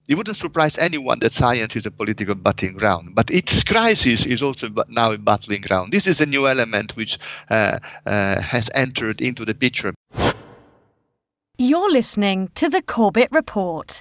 it wouldn't surprise anyone that science is a political battling ground, but its crisis is also now a battling ground. This is a new element which has entered into the picture. You're listening to the Corbett Report.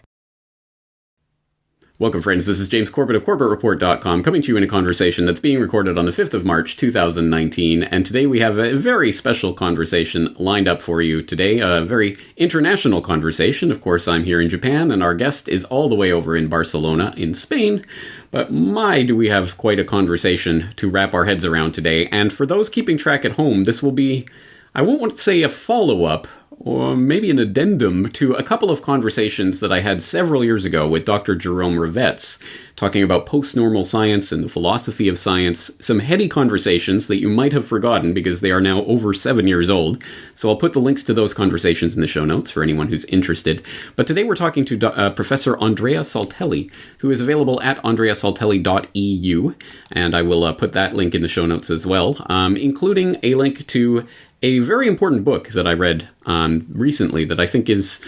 Welcome, friends. This is James Corbett of CorbettReport.com coming to you in a conversation that's being recorded on the 5th of March, 2019. And today we have a very special conversation lined up for you today, a very international conversation. Of course, I'm here in Japan, and our guest is all the way over in Barcelona, in Spain. But my, do we have quite a conversation to wrap our heads around today. And for those keeping track at home, this will be, I won't want to say a follow-up, or maybe an addendum to a couple of conversations that I had several years ago with Dr. Jerome Rivetz, talking about post-normal science and the philosophy of science, some heady conversations that you might have forgotten because they are now over 7 years old. So I'll put the links to those conversations in the show notes for anyone who's interested. But today we're talking to Professor Andrea Saltelli, who is available at andreasaltelli.eu, and I will put that link in the show notes as well, including a link to a very important book that I read recently that I think is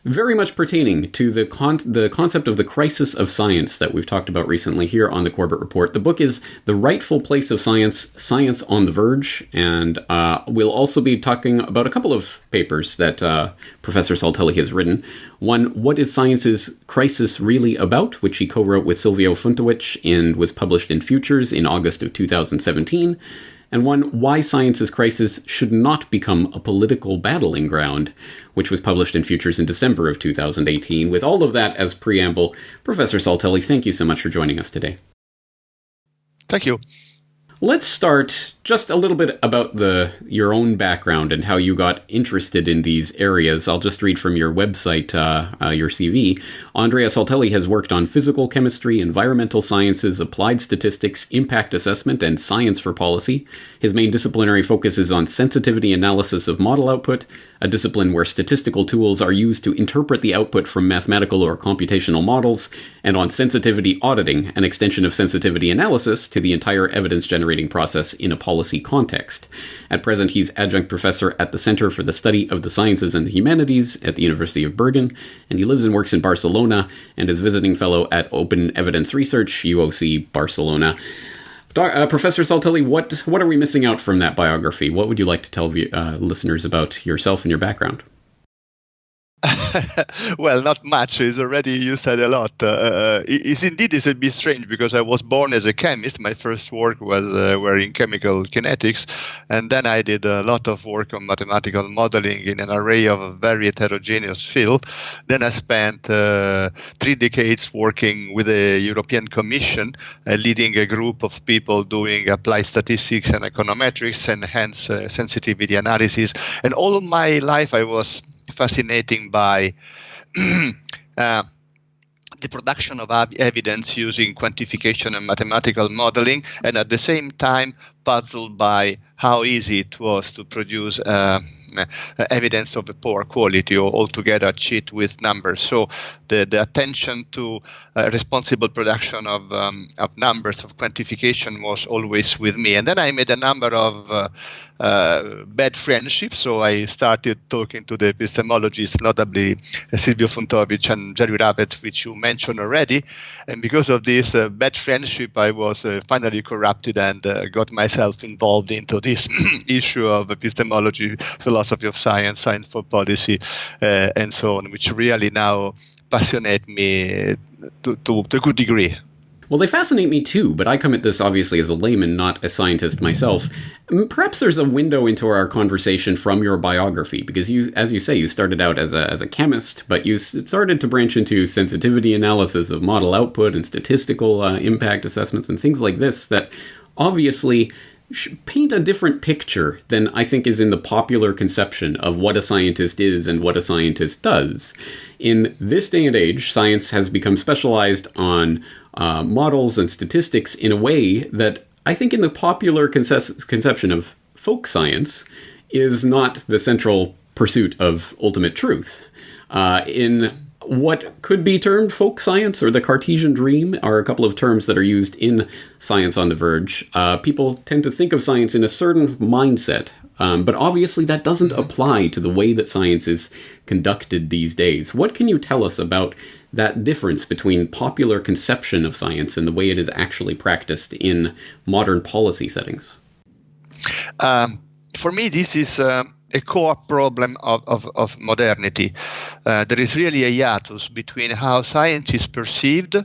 very much pertaining to the concept of the crisis of science that we've talked about recently here on the Corbett Report. The book is The Rightful Place of Science, Science on the Verge, and we'll also be talking about a couple of papers that Professor Saltelli has written. One, What is Science's Crisis Really About?, which he co-wrote with Silvio Funtowicz and was published in Futures in August of 2017. And one, Why Science's Crisis Should Not Become a Political Battling Ground, which was published in Futures in December of 2018. With all of that as preamble, Professor Saltelli, thank you so much for joining us today. Thank you. Let's start just a little bit about your own background and how you got interested in these areas. I'll just read from your website, your CV. Andrea Saltelli has worked on physical chemistry, environmental sciences, applied statistics, impact assessment, and science for policy. His main disciplinary focus is on sensitivity analysis of model output, a discipline where statistical tools are used to interpret the output from mathematical or computational models, and on sensitivity auditing, an extension of sensitivity analysis to the entire evidence-generating process in a policy context. At present, he's adjunct professor at the Center for the Study of the Sciences and the Humanities at the University of Bergen, and he lives and works in Barcelona and is visiting fellow at Open Evidence Research, UOC Barcelona. Professor Saltelli, what are we missing out from that biography? What would you like to tell listeners about yourself and your background? Well, not much. You said a lot. It's indeed a bit strange because I was born as a chemist. My first work was were in chemical kinetics, and then I did a lot of work on mathematical modeling in an array of very heterogeneous field. Then I spent 3 decades working with the European Commission, leading a group of people doing applied statistics and econometrics, and hence sensitivity analysis. And all of my life I was fascinating by the production of evidence using quantification and mathematical modeling, and at the same time puzzled by how easy it was to produce evidence of a poor quality or altogether cheat with numbers. So the attention to responsible production of numbers, of quantification was always with me. And then I made a number of bad friendships. So I started talking to the epistemologists, notably Silvio Funtowicz and Jerry Rivetz, which you mentioned already. And because of this bad friendship, I was finally corrupted and got myself involved into this issue of epistemology, philosophy of science, science for policy, and so on, which really now passionate me to a good degree. Well, they fascinate me too, but I come at this obviously as a layman, not a scientist myself. Perhaps there's a window into our conversation from your biography, because you, as you say, you started out as a chemist, but you started to branch into sensitivity analysis of model output and statistical impact assessments and things like this that obviously paint a different picture than I think is in the popular conception of what a scientist is and what a scientist does. In this day and age, science has become specialized on models and statistics in a way that I think in the popular conception of folk science is not the central pursuit of ultimate truth. In what could be termed folk science or the Cartesian dream are a couple of terms that are used in Science on the Verge. People tend to think of science in a certain mindset, but obviously that doesn't apply to the way that science is conducted these days. What can you tell us about that difference between popular conception of science and the way it is actually practiced in modern policy settings? For me, this is a core problem of modernity. There is really a hiatus between how science is perceived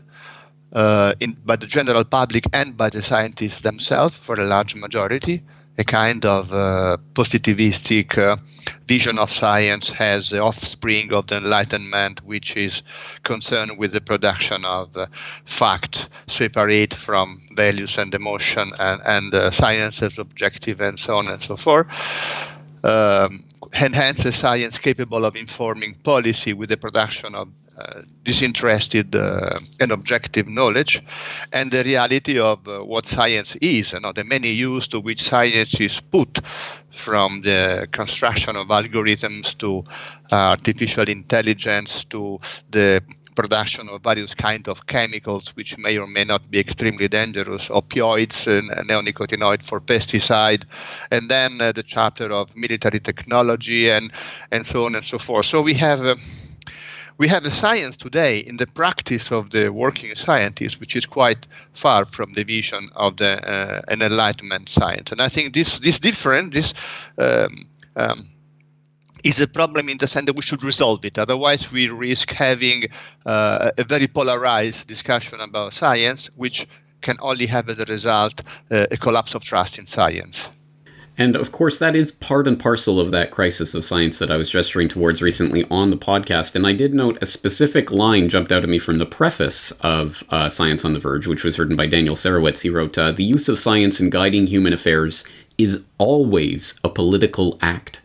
by the general public and by the scientists themselves for a large majority. A kind of positivistic vision of science has the offspring of the Enlightenment, which is concerned with the production of fact separate from values and emotion, and science as objective, and so on and so forth. And hence a science capable of informing policy with the production of disinterested and objective knowledge, and the reality of what science is, the many use to which science is put, from the construction of algorithms to artificial intelligence to the production of various kinds of chemicals which may or may not be extremely dangerous, opioids and neonicotinoids for pesticide, and then the chapter of military technology and so on and so forth. So we have a science today in the practice of the working scientist, which is quite far from the vision of an Enlightenment science. And I think this difference is a problem in the sense that we should resolve it. Otherwise, we risk having a very polarized discussion about science, which can only have as a result a collapse of trust in science. And of course, that is part and parcel of that crisis of science that I was gesturing towards recently on the podcast. And I did note a specific line jumped out at me from the preface of Science on the Verge, which was written by Daniel Sarowitz. He wrote, "The use of science in guiding human affairs is always a political act."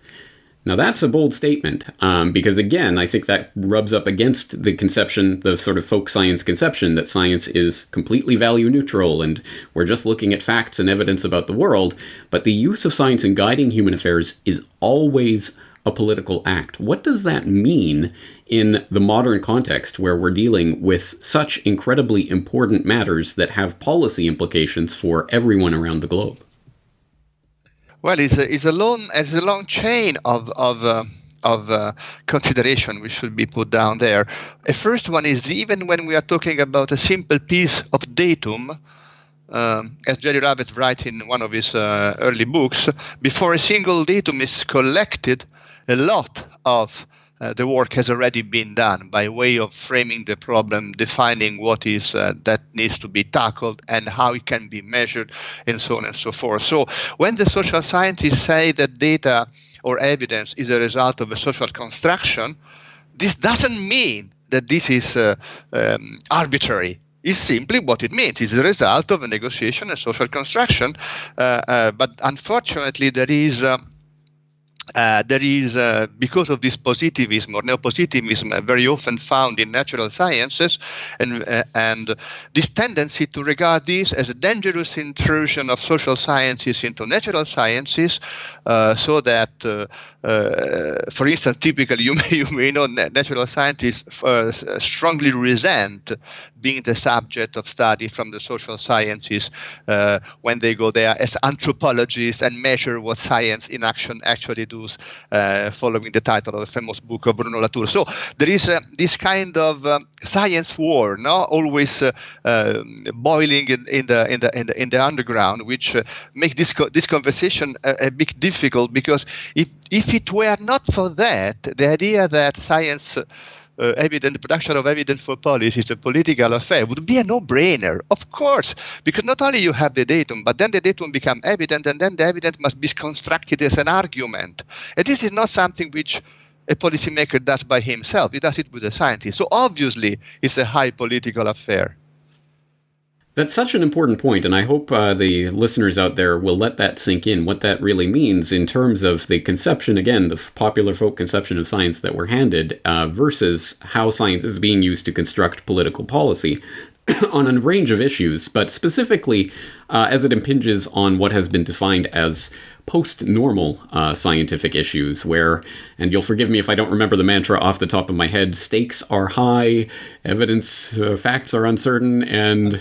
Now, that's a bold statement, because, again, I think that rubs up against the conception, the sort of folk science conception, that science is completely value neutral and we're just looking at facts and evidence about the world. But the use of science in guiding human affairs is always a political act. What does that mean in the modern context where we're dealing with such incredibly important matters that have policy implications for everyone around the globe? Well, it's a long chain of consideration which should be put down there. A first one is, even when we are talking about a simple piece of datum, as Jerry Ravetz writes in one of his early books, before a single datum is collected, a lot of the work has already been done by way of framing the problem, defining what is that needs to be tackled and how it can be measured, and so on and so forth. So when the social scientists say that data or evidence is a result of a social construction, this doesn't mean that this is arbitrary. It's simply what it means. It's the result of a negotiation and social construction. But unfortunately, there is because of this positivism or neopositivism very often found in natural sciences, and this tendency to regard this as a dangerous intrusion of social sciences into natural sciences, so that, for instance, typically you may know natural scientists strongly resent being the subject of study from the social sciences when they go there as anthropologists and measure what science in action actually does, following the title of a famous book of Bruno Latour. So there is this kind of science war, always boiling in the underground, which make this conversation a bit difficult, because if it were not for that, the idea that science the production of evidence for policy is a political affair would be a no-brainer, of course, because not only you have the datum, but then the datum becomes evident, and then the evidence must be constructed as an argument. And this is not something which a policymaker does by himself. He does it with a scientist. So obviously, it's a high political affair. That's such an important point, and I hope the listeners out there will let that sink in, what that really means in terms of the conception, again, the popular folk conception of science that we're handed, versus how science is being used to construct political policy on a range of issues, but specifically as it impinges on what has been defined as post-normal scientific issues, where, and you'll forgive me if I don't remember the mantra off the top of my head, stakes are high, evidence, facts are uncertain, and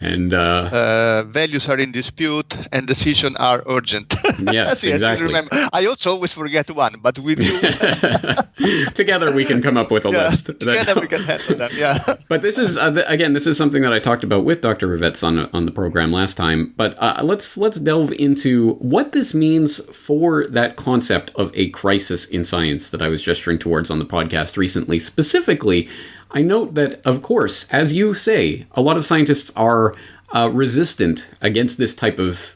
And values are in dispute and decisions are urgent. Yes, exactly. Remember, I also always forget one, but with you, together we can come up with a list. Together we can handle them. Yeah. But this is again, this is something that I talked about with Dr. Rivets on the program last time. But let's delve into what this means for that concept of a crisis in science that I was gesturing towards on the podcast recently. Specifically, I note that, of course, as you say, a lot of scientists are resistant against this type of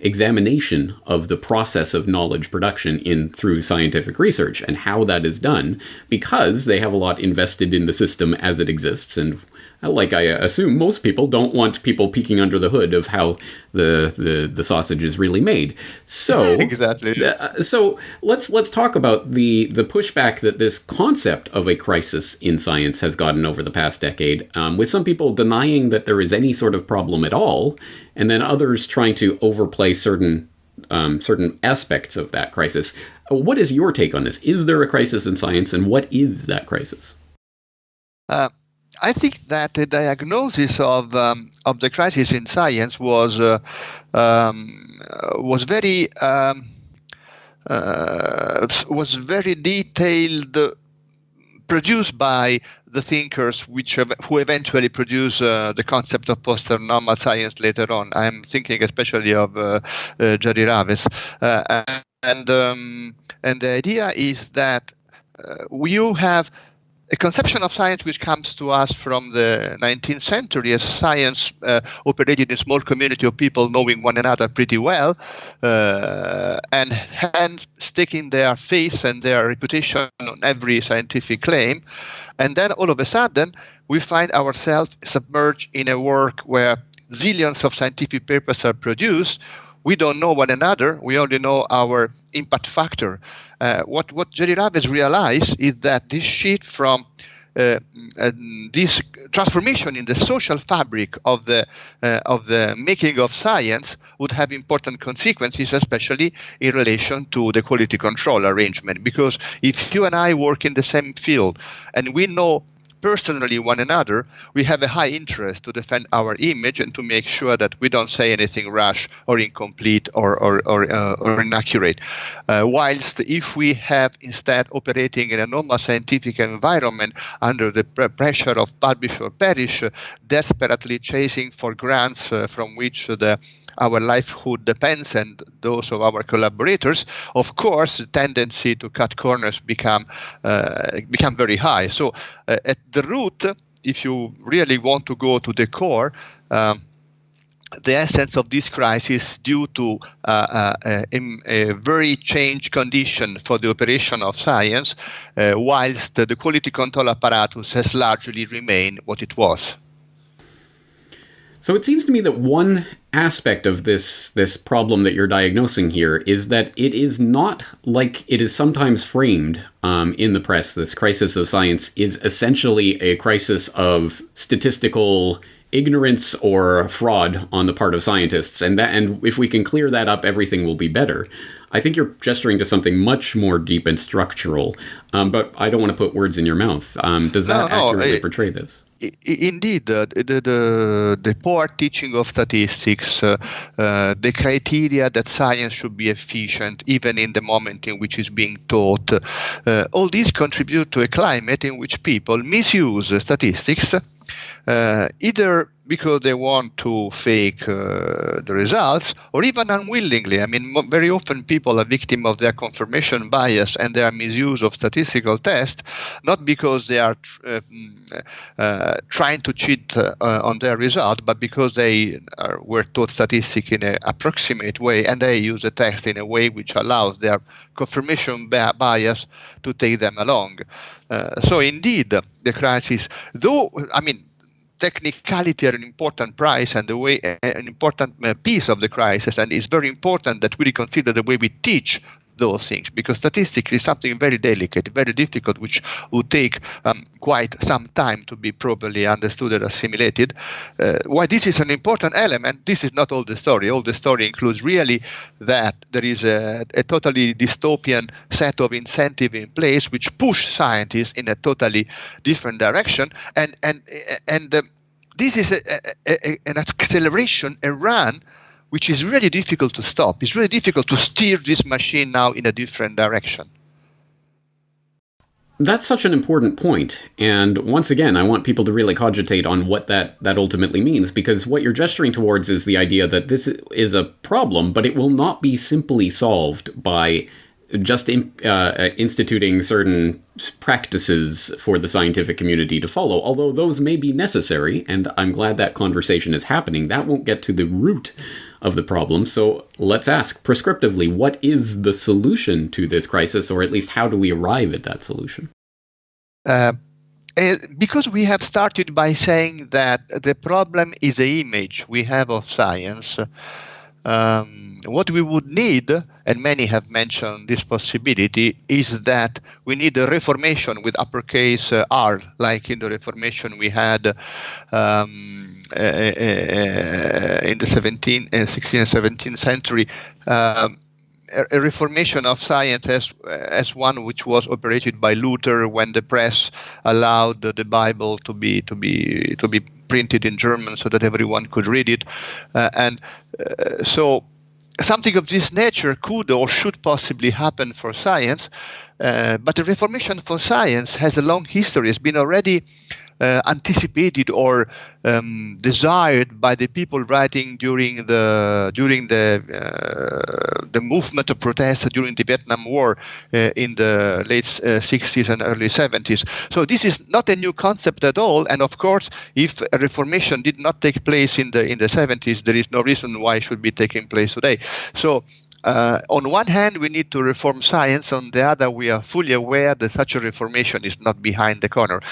examination of the process of knowledge production through scientific research and how that is done, because they have a lot invested in the system as it exists. And like I assume most people don't want people peeking under the hood of how the sausage is really made. So exactly. So let's talk about the pushback that this concept of a crisis in science has gotten over the past decade, with some people denying that there is any sort of problem at all, and then others trying to overplay certain aspects of that crisis. What is your take on this? Is there a crisis in science, and what is that crisis? I think that the diagnosis of the crisis in science was very detailed, produced by the thinkers who eventually produced the concept of post-normal science later on. I'm thinking especially of Jerry Raves, and the idea is that you have a conception of science which comes to us from the 19th century as science operated in a small community of people knowing one another pretty well, and hence sticking their faith and their reputation on every scientific claim. And then all of a sudden, we find ourselves submerged in a work where zillions of scientific papers are produced. We don't know one another. We only know our impact factor. What Jerry Raves realized is that this shift from this transformation in the social fabric of the making of science would have important consequences, especially in relation to the quality control arrangement. Because if you and I work in the same field and we know personally one another, we have a high interest to defend our image and to make sure that we don't say anything rash or incomplete or inaccurate. Whilst if we have instead operating in a normal scientific environment under the pressure of publish or perish, desperately chasing for grants from which our livelihood depends and those of our collaborators, of course, the tendency to cut corners become very high. So at the root, if you really want to go to the core, the essence of this crisis due to a very changed condition for the operation of science, whilst the quality control apparatus has largely remained what it was. So it seems to me that one aspect of this problem that you're diagnosing here is that it is not like it is sometimes framed in the press. This crisis of science is essentially a crisis of statistical ignorance or fraud on the part of scientists, and if we can clear that up, everything will be better. I think you're gesturing to something much more deep and structural, but I don't want to put words in your mouth. Does that accurately portray this? Indeed, the poor teaching of statistics, the criteria that science should be efficient, even in the moment in which it's being taught, all these contribute to a climate in which people misuse statistics, either because they want to fake the results, or even unwillingly. I mean, very often people are victim of their confirmation bias and their misuse of statistical tests, not because they are trying to cheat on their result, but because they were taught statistics in an approximate way, and they use a test in a way which allows their confirmation bias to take them along. So indeed, the crisis, though, I mean, technicality are an important price and an important piece of the crisis, and it's very important that we reconsider the way we teach those things, because statistics is something very delicate, very difficult, which would take quite some time to be properly understood and assimilated. Why this is an important element, this is not all the story. All the story includes really that there is a totally dystopian set of incentives in place which push scientists in a totally different direction, and this is an acceleration, a run, which is really difficult to stop. It's really difficult to steer this machine now in a different direction. That's such an important point. And once again, I want people to really cogitate on what that ultimately means, because what you're gesturing towards is the idea that this is a problem, but it will not be simply solved by just instituting certain practices for the scientific community to follow, although those may be necessary, and I'm glad that conversation is happening. That won't get to the root of the problem. So let's ask prescriptively, what is the solution to this crisis, or at least how do we arrive at that solution? Because we have started by saying that the problem is the image we have of science, what we would need, and many have mentioned this possibility, is that we need a reformation with uppercase R, like in the Reformation we had in the 16th and 17th century. A reformation of science as one which was operated by Luther when the press allowed the Bible to be printed in German so that everyone could read it, so something of this nature could or should possibly happen for science, but the Reformation for science has a long history. It's been already anticipated or desired by the people writing during the movement of protest during the Vietnam War in the late 60s and early 70s. So this is not a new concept at all. And of course, if a reformation did not take place in the 70s, there is no reason why it should be taking place today. So on one hand, we need to reform science. On the other, we are fully aware that such a reformation is not behind the corner.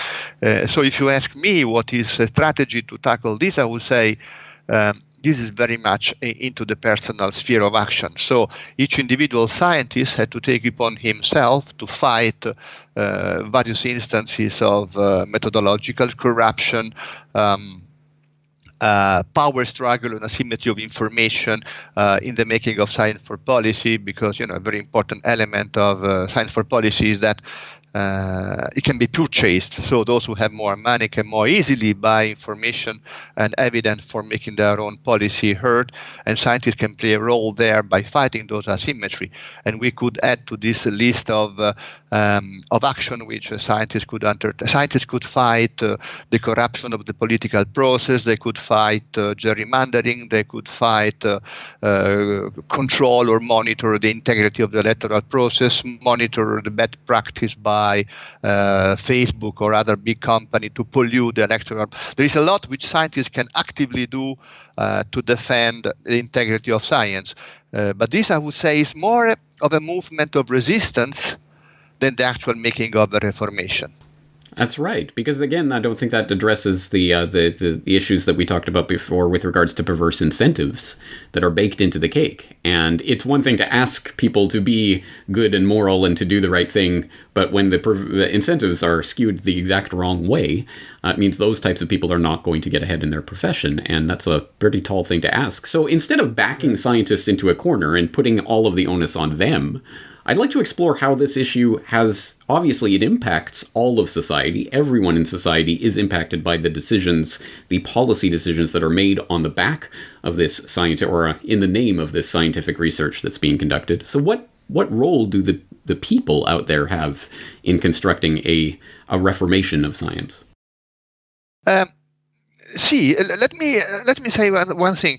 So if you ask me what is a strategy to tackle this, I would say this is very much into the personal sphere of action. So each individual scientist had to take upon himself to fight various instances of methodological corruption, power struggle and asymmetry of information in the making of science for policy, because a very important element of science for policy is that it can be purchased. So those who have more money can more easily buy information and evidence for making their own policy heard, and scientists can play a role there by fighting those asymmetry. And we could add to this list of action which scientists could undertake. Scientists could fight the corruption of the political process. They could fight gerrymandering. They could fight control or monitor the integrity of the electoral process, monitor the bad practice by Facebook or other big company to pollute the electoral. There is a lot which scientists can actively do to defend the integrity of science. But this, I would say, is more of a movement of resistance than the actual making of the reformation. That's right, because again, I don't think that addresses the issues that we talked about before with regards to perverse incentives that are baked into the cake. And it's one thing to ask people to be good and moral and to do the right thing, but when the incentives are skewed the exact wrong way, it means those types of people are not going to get ahead in their profession, and that's a pretty tall thing to ask. So instead of backing scientists into a corner and putting all of the onus on them, I'd like to explore how this issue obviously it impacts all of society. Everyone in society is impacted by the policy decisions that are made on the back of this or in the name of this scientific research that's being conducted. So what role do the people out there have in constructing a reformation of science? Let me say one thing.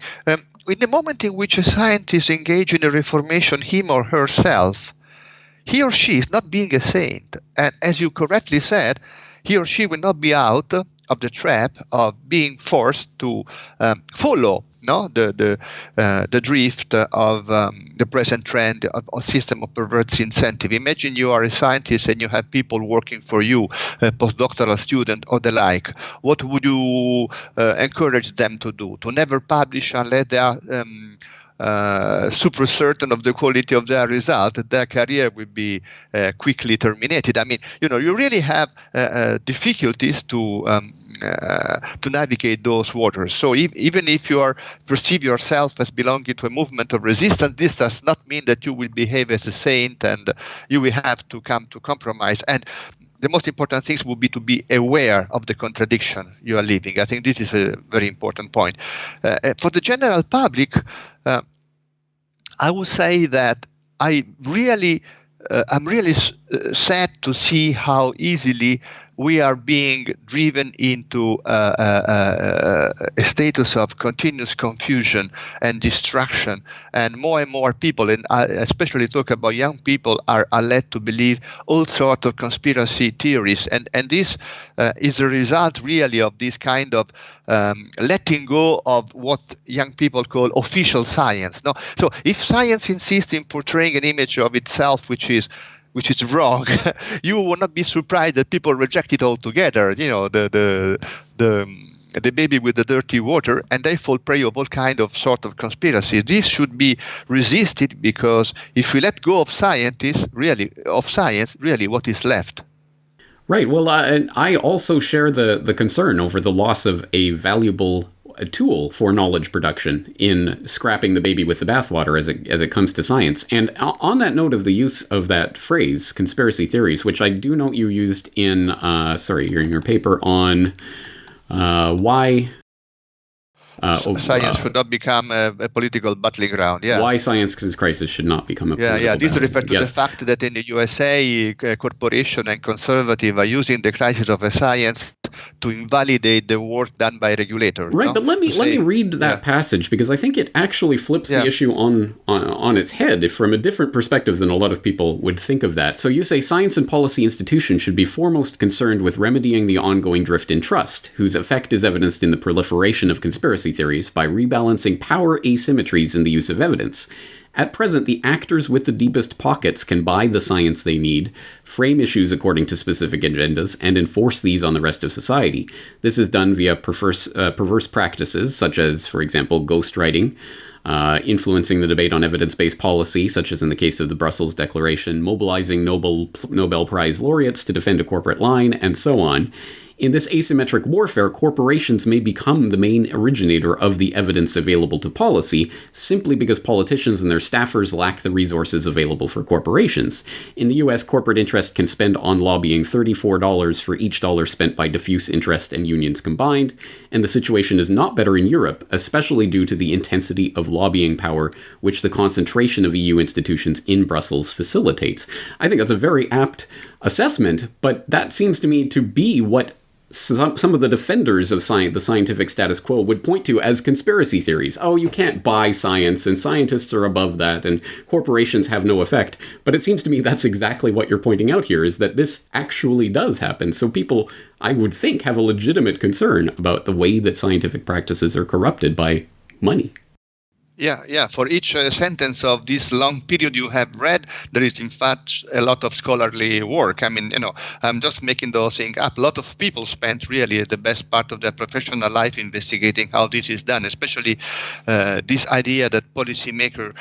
In the moment in which a scientist engages in a reformation, him or herself, he or she is not being a saint. And as you correctly said, he or she will not be out of the trap of being forced to follow the drift of the present trend of a system of perverse incentive. Imagine you are a scientist and you have people working for you, a postdoctoral student or the like. What would you encourage them to do? To never publish unless they are super certain of the quality of their result, their career will be quickly terminated. I mean, you really have difficulties to navigate those waters. So even if you perceive yourself as belonging to a movement of resistance, this does not mean that you will behave as a saint and you will have to come to compromise. And the most important things would be to be aware of the contradiction you are living. I think this is a very important point. For the general public, I would say that I'm really sad to see how easily we are being driven into a status of continuous confusion and distraction, and more people, and I especially talk about young people, are led to believe all sorts of conspiracy theories, and this is a result really of this kind of letting go of what young people call official science. No, so if science insists in portraying an image of itself which is wrong, you will not be surprised that people reject it altogether. You know, the baby with the dirty water, and they fall prey of all kind of sort of conspiracy. This should be resisted, because if we let go of science, really, what is left? Right. Well, I also share the concern over the loss of a valuable tool for knowledge production in scrapping the baby with the bathwater as it comes to science. And on that note of the use of that phrase, conspiracy theories, which I do note you used in your paper on why science should not become a political battling ground. Yeah. Why science crisis should not become a political Yeah. This refers to yes. the fact that in the USA, corporation and conservative are using the crisis of a science to invalidate the work done by regulators. Right, no? but let me read that passage, because I think it actually flips the issue on its head from a different perspective than a lot of people would think of that. So you say science and policy institutions should be foremost concerned with remedying the ongoing drift in trust, whose effect is evidenced in the proliferation of conspiracy theories by rebalancing power asymmetries in the use of evidence. At present, the actors with the deepest pockets can buy the science they need, frame issues according to specific agendas, and enforce these on the rest of society. This is done via perverse practices, such as, for example, ghostwriting, influencing the debate on evidence-based policy, such as in the case of the Brussels Declaration, mobilizing Nobel Prize laureates to defend a corporate line, and so on. In this asymmetric warfare, corporations may become the main originator of the evidence available to policy, simply because politicians and their staffers lack the resources available for corporations. In the US, corporate interest can spend on lobbying $34 for each dollar spent by diffuse interest and unions combined, and the situation is not better in Europe, especially due to the intensity of lobbying power which the concentration of EU institutions in Brussels facilitates. I think that's a very apt assessment, but that seems to me to be what some of the defenders of the scientific status quo would point to as conspiracy theories. Oh, you can't buy science, and scientists are above that, and corporations have no effect. But it seems to me that's exactly what you're pointing out here, is that this actually does happen. So people, I would think, have a legitimate concern about the way that scientific practices are corrupted by money. Yeah. For each sentence of this long period you have read, there is in fact a lot of scholarly work. I mean, I'm just making those things up. A lot of people spent really the best part of their professional life investigating how this is done, especially this idea that policymakers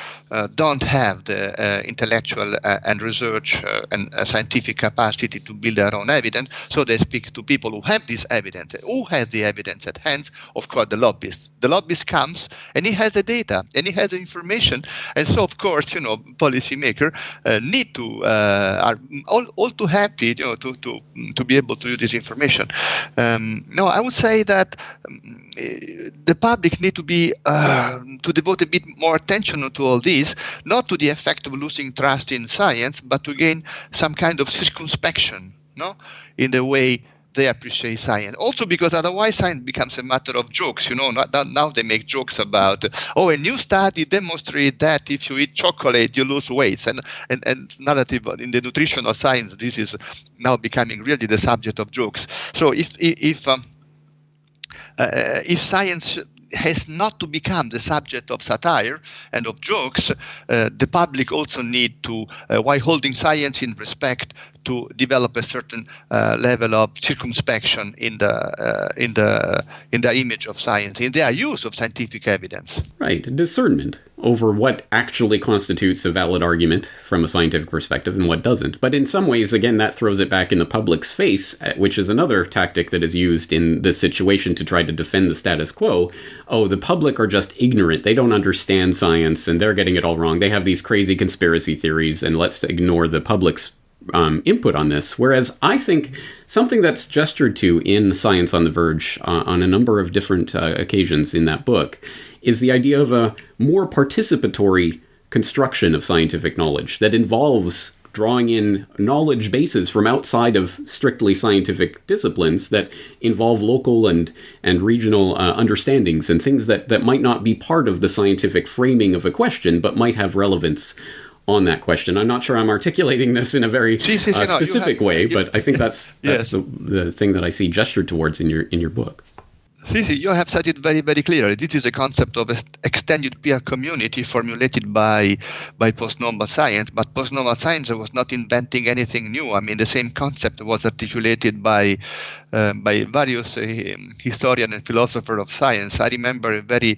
don't have the intellectual and research and scientific capacity to build their own evidence. So they speak to people who have this evidence. Who has the evidence at hand? Of course, the lobbyist. The lobbyist comes and he has the data. And he has the information, and so of course, policymakers need to are all too happy, to be able to use this information. No, I would say that the public need to be to devote a bit more attention to all this, not to the effect of losing trust in science, but to gain some kind of circumspection, in the way they appreciate science. Also because otherwise science becomes a matter of jokes. Now they make jokes about, a new study demonstrates that if you eat chocolate, you lose weight. And narrative in the nutritional science, this is now becoming really the subject of jokes. So if science has not to become the subject of satire and of jokes, the public also need to, while holding science in respect, to develop a certain level of circumspection in the image of science, in their use of scientific evidence. Right, discernment over what actually constitutes a valid argument from a scientific perspective and what doesn't. But in some ways, again, that throws it back in the public's face, which is another tactic that is used in this situation to try to defend the status quo. Oh, the public are just ignorant. They don't understand science, and they're getting it all wrong. They have these crazy conspiracy theories, and let's ignore the public's input on this. Whereas I think something that's gestured to in Science on the Verge on a number of different occasions in that book is the idea of a more participatory construction of scientific knowledge that involves drawing in knowledge bases from outside of strictly scientific disciplines that involve local and regional understandings and things that might not be part of the scientific framing of a question, but might have relevance on that question. I'm not sure I'm articulating this in a very specific way, but I think that's yes. the thing that I see gestured towards in your book. Sisi, you have said it very, very clearly. This is a concept of extended peer community formulated by post-normal science, but post-normal science was not inventing anything new. I mean, the same concept was articulated by various historians and philosophers of science. I remember a very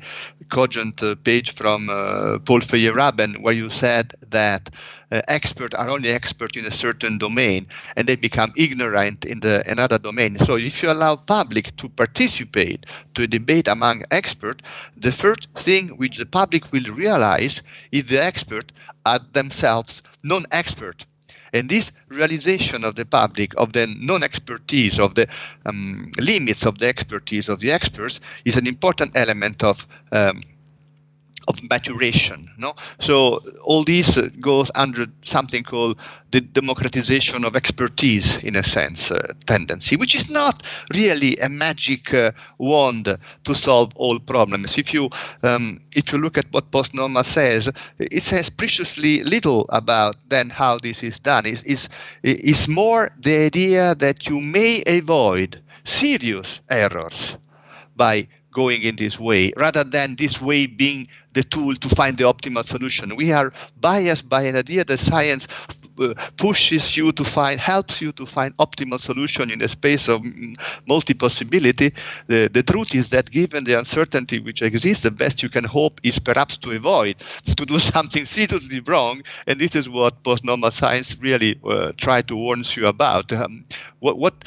cogent page from Paul Feyerabend where you said that experts are only expert in a certain domain and they become ignorant in another domain. So if you allow public to participate to a debate among experts, the first thing which the public will realize is the experts are themselves non-expert. And this realization of the public, of the non-expertise, of the limits of the expertise of the experts, is an important element of maturation. No? So all this goes under something called the democratization of expertise, in a sense, tendency, which is not really a magic wand to solve all problems. If you look at what post-normal says, it says preciously little about then how this is done. It's more the idea that you may avoid serious errors by going in this way, rather than this way being the tool to find the optimal solution. We are biased by an idea that science helps you to find optimal solution in the space of multi-possibility. The truth is that given the uncertainty which exists, the best you can hope is perhaps to avoid to do something seriously wrong, and this is what post-normal science really try to warn you about. What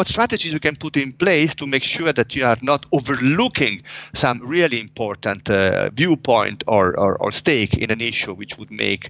strategies you can put in place to make sure that you are not overlooking some really important viewpoint or stake in an issue which would make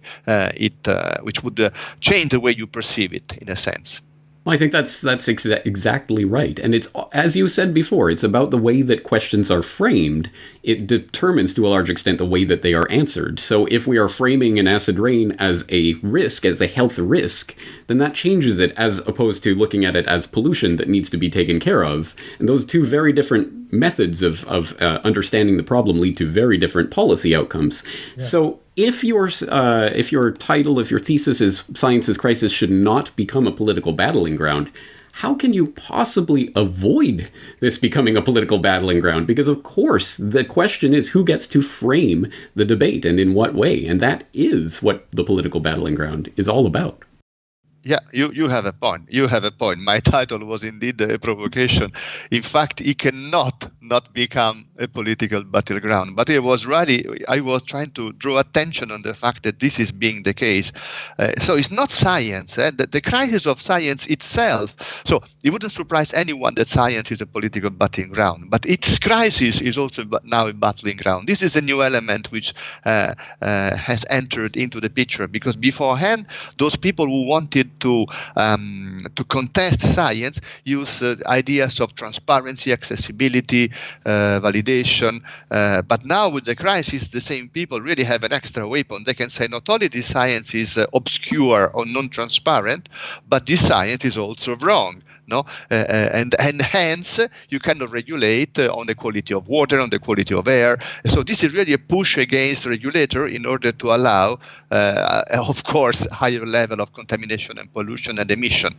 which would change the way you perceive it, in a sense. Well, I think that's exactly right. And it's, as you said before, it's about the way that questions are framed. It determines to a large extent the way that they are answered. So if we are framing an acid rain as a risk, as a health risk, then that changes it as opposed to looking at it as pollution that needs to be taken care of. And those two very different methods of understanding the problem lead to very different policy outcomes. Yeah. So if your thesis is Science's Crisis should not become a political battling ground, how can you possibly avoid this becoming a political battling ground? Because, of course, the question is who gets to frame the debate and in what way? And that is what the political battling ground is all about. Yeah, you have a point. You have a point. My title was indeed a provocation. In fact, it cannot not become a political battleground. But I was trying to draw attention on the fact that this is being the case. So it's not science. The crisis of science itself. So it wouldn't surprise anyone that science is a political battling ground. But its crisis is also now a battling ground. This is a new element which has entered into the picture. Because beforehand, those people who wanted to contest science use ideas of transparency, accessibility, validation. But now with the crisis, the same people really have an extra weapon. They can say not only this science is obscure or non-transparent, but this science is also wrong. No, and hence you cannot regulate on the quality of water, on the quality of air. So this is really a push against regulator in order to allow, of course, higher level of contamination and pollution and emission.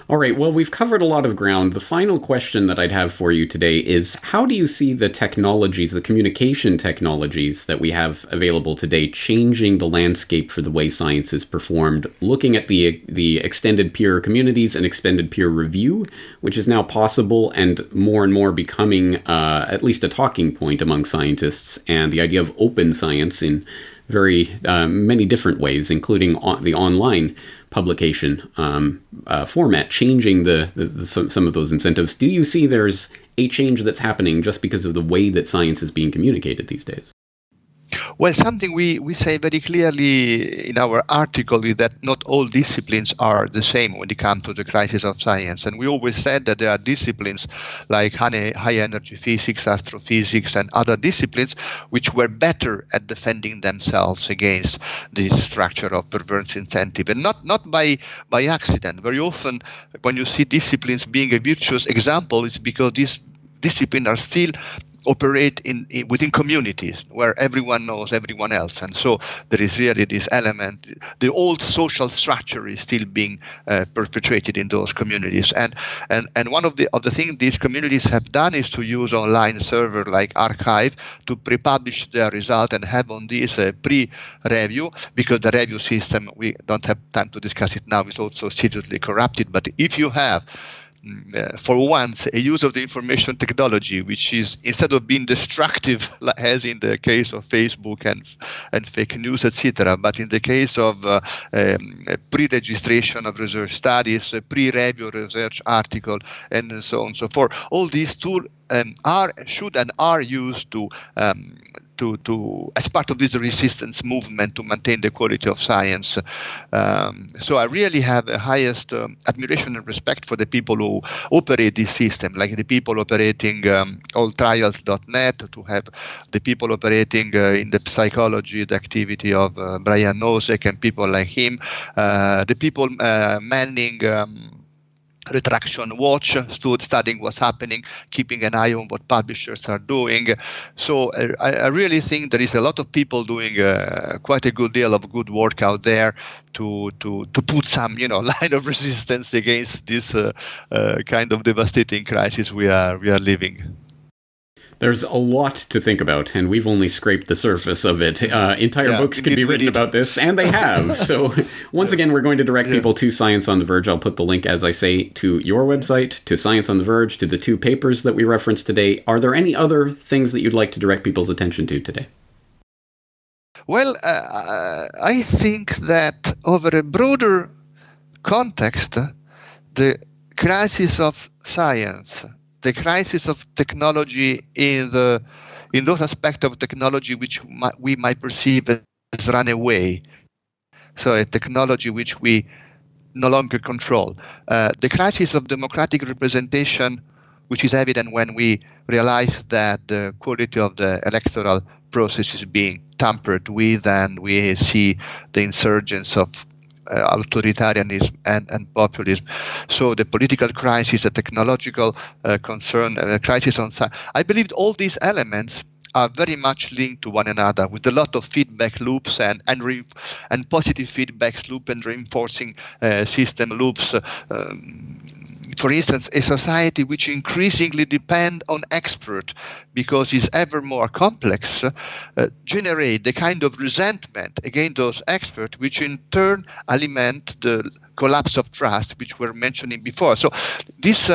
All right, well, we've covered a lot of ground. The final question that I'd have for you today is, how do you see the technologies, the communication technologies that we have available today changing the landscape for the way science is performed, looking at the extended peer communities and extended peer review, which is now possible and more becoming at least a talking point among scientists, and the idea of open science in very many different ways, including the online publication format, changing some of those incentives. Do you see there's a change that's happening just because of the way that science is being communicated these days? Well, something we say very clearly in our article is that not all disciplines are the same when it comes to the crisis of science. And we always said that there are disciplines like high energy physics, astrophysics, and other disciplines which were better at defending themselves against this structure of perverse incentive. And not by accident. Very often when you see disciplines being a virtuous example, it's because these disciplines are still operate within communities where everyone knows everyone else, and so there is really this element. The old social structure is still being perpetrated in those communities, and one of the things these communities have done is to use online server like archive to pre-publish their result and have on this a pre-review, because the review system, we don't have time to discuss it now, is also seriously corrupted. But if you have for once a use of the information technology which is, instead of being destructive as in the case of Facebook and fake news, etc., but in the case of pre-registration of research studies, pre-review research article, and so on and so forth, all these tools should and are used to as part of this resistance movement to maintain the quality of science. So I really have the highest admiration and respect for the people who operate this system, like the people operating alltrials.net, to have the people operating in the psychology, the activity of Brian Nosek and people like him, the people manning Retraction Watch, studying what's happening, keeping an eye on what publishers are doing. So I really think there is a lot of people doing quite a good deal of good work out there to put some line of resistance against this kind of devastating crisis we are living. There's a lot to think about, and we've only scraped the surface of it. Entire books could be written about this, and they have. So once again, we're going to direct people to Science on the Verge. I'll put the link, as I say, to your website, to Science on the Verge, to the two papers that we referenced today. Are there any other things that you'd like to direct people's attention to today? Well, I think that over a broader context, the crisis of science, the crisis of technology in those aspects of technology which we might perceive as runaway, so a technology which we no longer control. The crisis of democratic representation, which is evident when we realize that the quality of the electoral process is being tampered with, and we see the insurgence of authoritarianism and populism. So the political crisis, the technological concern, crisis on science. I believe all these elements are very much linked to one another, with a lot of feedback loops and positive feedback loop and reinforcing system loops. For instance, a society which increasingly depends on expert because it's ever more complex, generate the kind of resentment against those experts, which in turn aliments the collapse of trust, which we're mentioning before. So this,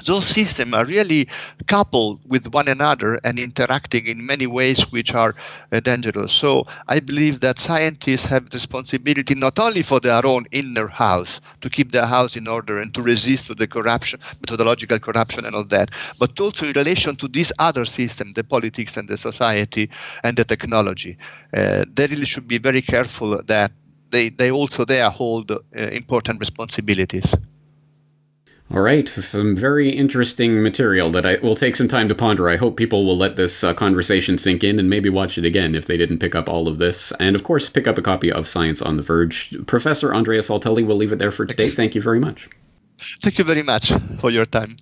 those systems are really coupled with one another and interacting in many ways which are dangerous. So I believe that scientists have responsibility not only for their own inner house, to keep their house in order and to resist to the corruption, methodological corruption and all that, but also in relation to this other system, the politics and the society and the technology. They really should be very careful that they also there hold important responsibilities. All right, some very interesting material that will take some time to ponder. I hope people will let this conversation sink in and maybe watch it again if they didn't pick up all of this. And of course, pick up a copy of Science on the Verge. Professor Andrea Saltelli, we'll leave it there for today. Thank you very much. Thank you very much for your time.